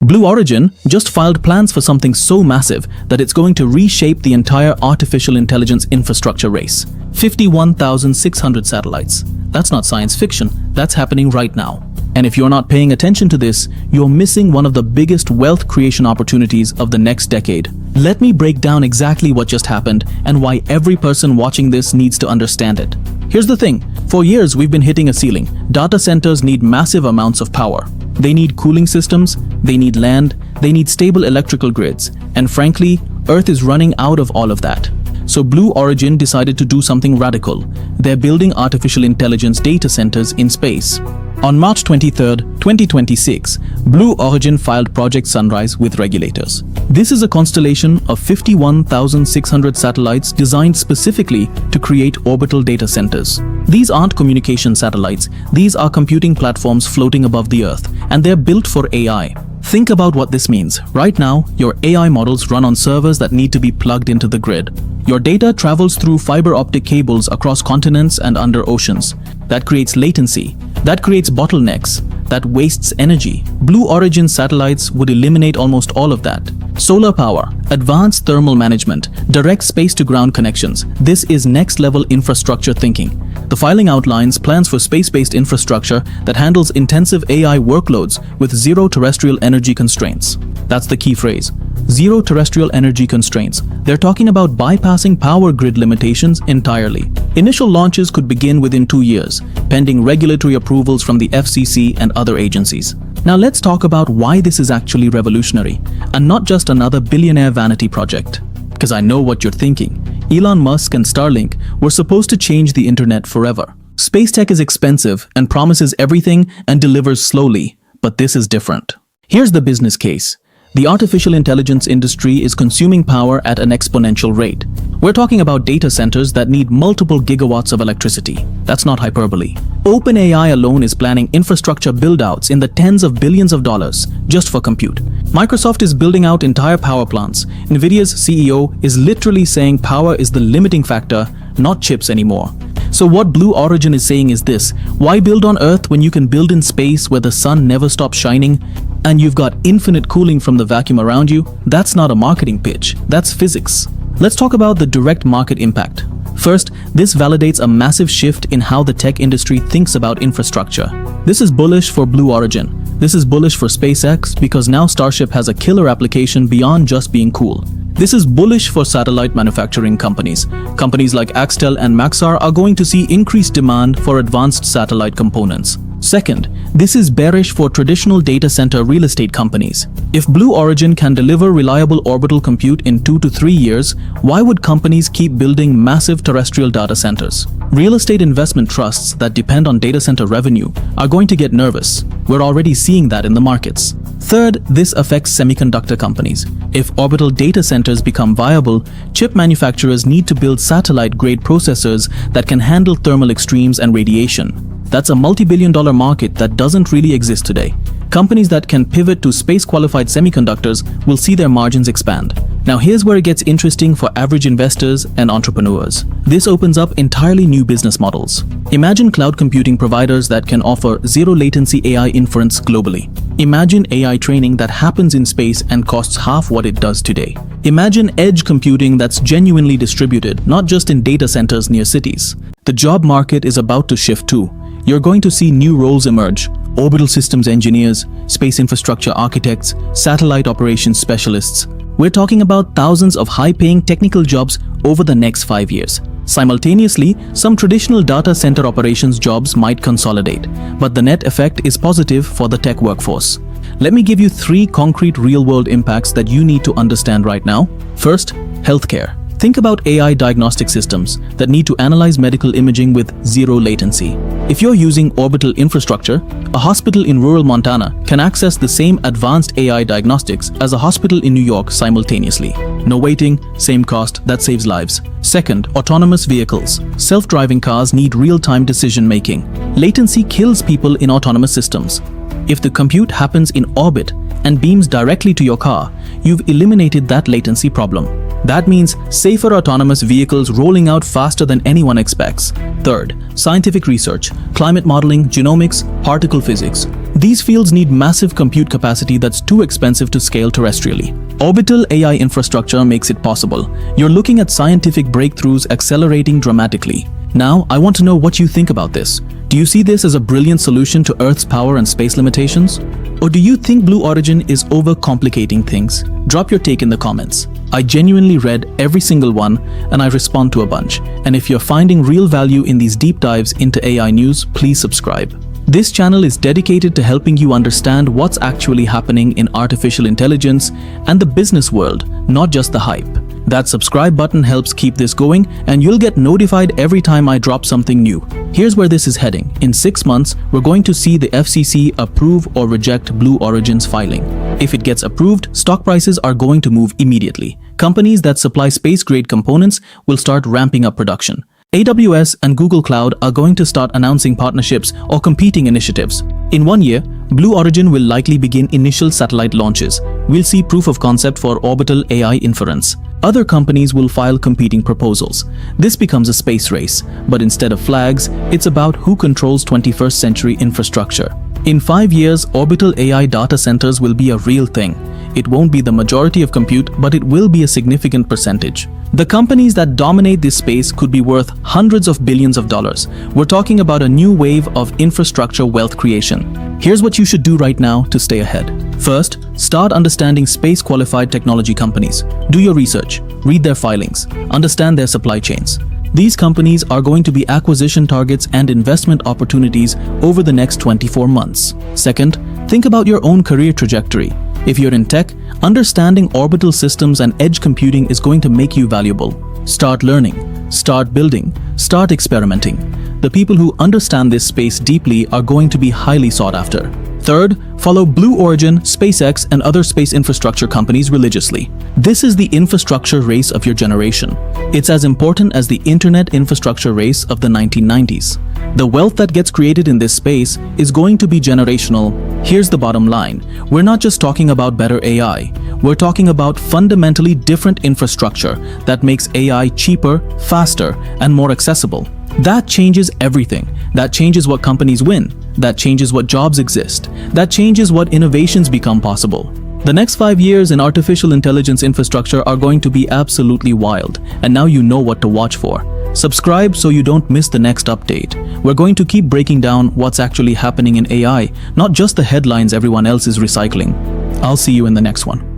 Blue Origin just filed plans for something so massive that it's going to reshape the entire artificial intelligence infrastructure race. 51,600 satellites. That's not science fiction, that's happening right now. And if you're not paying attention to this, you're missing one of the biggest wealth creation opportunities of the next decade. Let me break down exactly what just happened and why every person watching this needs to understand it. Here's the thing, for years we've been hitting a ceiling. Data centers need massive amounts of power. They need cooling systems, they need land, they need stable electrical grids, and frankly, Earth is running out of all of that. So Blue Origin decided to do something radical. They're building artificial intelligence data centers in space. On March 23, 2026, Blue Origin filed Project Sunrise with regulators. This is a constellation of 51,600 satellites designed specifically to create orbital data centers. These aren't communication satellites, these are computing platforms floating above the Earth, and they're built for AI. Think about what this means. Right now, your AI models run on servers that need to be plugged into the grid. Your data travels through fiber optic cables across continents and under oceans. That creates latency. That creates bottlenecks. That wastes energy. Blue Origin satellites would eliminate almost all of that. Solar power, advanced thermal management, direct space-to-ground connections. This is next-level infrastructure thinking. The filing outlines plans for space-based infrastructure that handles intensive AI workloads with zero terrestrial energy constraints. That's the key phrase. Zero terrestrial energy constraints. They're talking about bypassing power grid limitations entirely. Initial launches could begin within 2 years, pending regulatory approvals from the FCC and other agencies. Now let's talk about why this is actually revolutionary, and not just another billionaire vanity project. Because I know what you're thinking. Elon Musk and Starlink were supposed to change the internet forever. Space tech is expensive and promises everything and delivers slowly, but this is different. Here's the business case. The artificial intelligence industry is consuming power at an exponential rate. We're talking about data centers that need multiple gigawatts of electricity. That's not hyperbole. OpenAI alone is planning infrastructure build-outs in the tens of billions of dollars just for compute. Microsoft is building out entire power plants. NVIDIA's CEO is literally saying power is the limiting factor, not chips anymore. So what Blue Origin is saying is this: why build on Earth when you can build in space where the sun never stops shining and you've got infinite cooling from the vacuum around you? That's not a marketing pitch, that's physics. Let's talk about the direct market impact. First, this validates a massive shift in how the tech industry thinks about infrastructure. This is bullish for Blue Origin. This is bullish for SpaceX because now Starship has a killer application beyond just being cool. This is bullish for satellite manufacturing companies. Companies like Axtel and Maxar are going to see increased demand for advanced satellite components. Second, this is bearish for traditional data center real estate companies. If Blue Origin can deliver reliable orbital compute in 2 to 3 years, why would companies keep building massive terrestrial data centers? Real estate investment trusts that depend on data center revenue are going to get nervous. We're already seeing that in the markets. Third, this affects semiconductor companies. If orbital data centers become viable, chip manufacturers need to build satellite-grade processors that can handle thermal extremes and radiation. That's a multi-billion-dollar market that doesn't really exist today. Companies that can pivot to space-qualified semiconductors will see their margins expand. Now here's where it gets interesting for average investors and entrepreneurs. This opens up entirely new business models. Imagine cloud computing providers that can offer zero-latency AI inference globally. Imagine AI training that happens in space and costs half what it does today. Imagine edge computing that's genuinely distributed, not just in data centers near cities. The job market is about to shift too. You're going to see new roles emerge: orbital systems engineers, space infrastructure architects, satellite operations specialists. We're talking about thousands of high-paying technical jobs over the next 5 years. Simultaneously, some traditional data center operations jobs might consolidate, but the net effect is positive for the tech workforce. Let me give you 3 concrete real-world impacts that you need to understand right now. First, healthcare. Think about AI diagnostic systems that need to analyze medical imaging with zero latency. If you're using orbital infrastructure, a hospital in rural Montana can access the same advanced AI diagnostics as a hospital in New York simultaneously. No waiting, same cost, that saves lives. Second, autonomous vehicles. Self-driving cars need real-time decision-making. Latency kills people in autonomous systems. If the compute happens in orbit and beams directly to your car, you've eliminated that latency problem. That means safer autonomous vehicles rolling out faster than anyone expects. Third, scientific research, climate modeling, genomics, particle physics. These fields need massive compute capacity that's too expensive to scale terrestrially. Orbital AI infrastructure makes it possible. You're looking at scientific breakthroughs accelerating dramatically. Now, I want to know what you think about this. Do you see this as a brilliant solution to Earth's power and space limitations? Or do you think Blue Origin is overcomplicating things? Drop your take in the comments. I genuinely read every single one and I respond to a bunch. And if you're finding real value in these deep dives into AI news, please subscribe. This channel is dedicated to helping you understand what's actually happening in artificial intelligence and the business world, not just the hype. That subscribe button helps keep this going, and you'll get notified every time I drop something new. Here's where this is heading. In 6 months, we're going to see the FCC approve or reject Blue Origin's filing. If it gets approved, stock prices are going to move immediately. Companies that supply space-grade components will start ramping up production. AWS and Google Cloud are going to start announcing partnerships or competing initiatives. In 1 year, Blue Origin will likely begin initial satellite launches. We'll see proof of concept for orbital AI inference. Other companies will file competing proposals. This becomes a space race, but instead of flags, it's about who controls 21st century infrastructure. In 5 years, orbital AI data centers will be a real thing. It won't be the majority of compute, but it will be a significant percentage. The companies that dominate this space could be worth hundreds of billions of dollars. We're talking about a new wave of infrastructure wealth creation. Here's what you should do right now to stay ahead. First, start understanding space-qualified technology companies. Do your research, read their filings, understand their supply chains. These companies are going to be acquisition targets and investment opportunities over the next 24 months. Second, think about your own career trajectory. If you're in tech, understanding orbital systems and edge computing is going to make you valuable. Start learning, start building, start experimenting. The people who understand this space deeply are going to be highly sought after. Third, follow Blue Origin, SpaceX, and other space infrastructure companies religiously. This is the infrastructure race of your generation. It's as important as the internet infrastructure race of the 1990s. The wealth that gets created in this space is going to be generational. Here's the bottom line. We're not just talking about better AI. We're talking about fundamentally different infrastructure that makes AI cheaper, faster, and more accessible. That changes everything. That changes what companies win. That changes what jobs exist. That changes what innovations become possible. The next 5 years in artificial intelligence infrastructure are going to be absolutely wild, and now you know what to watch for. Subscribe so you don't miss the next update. We're going to keep breaking down what's actually happening in AI, not just the headlines everyone else is recycling. I'll see you in the next one.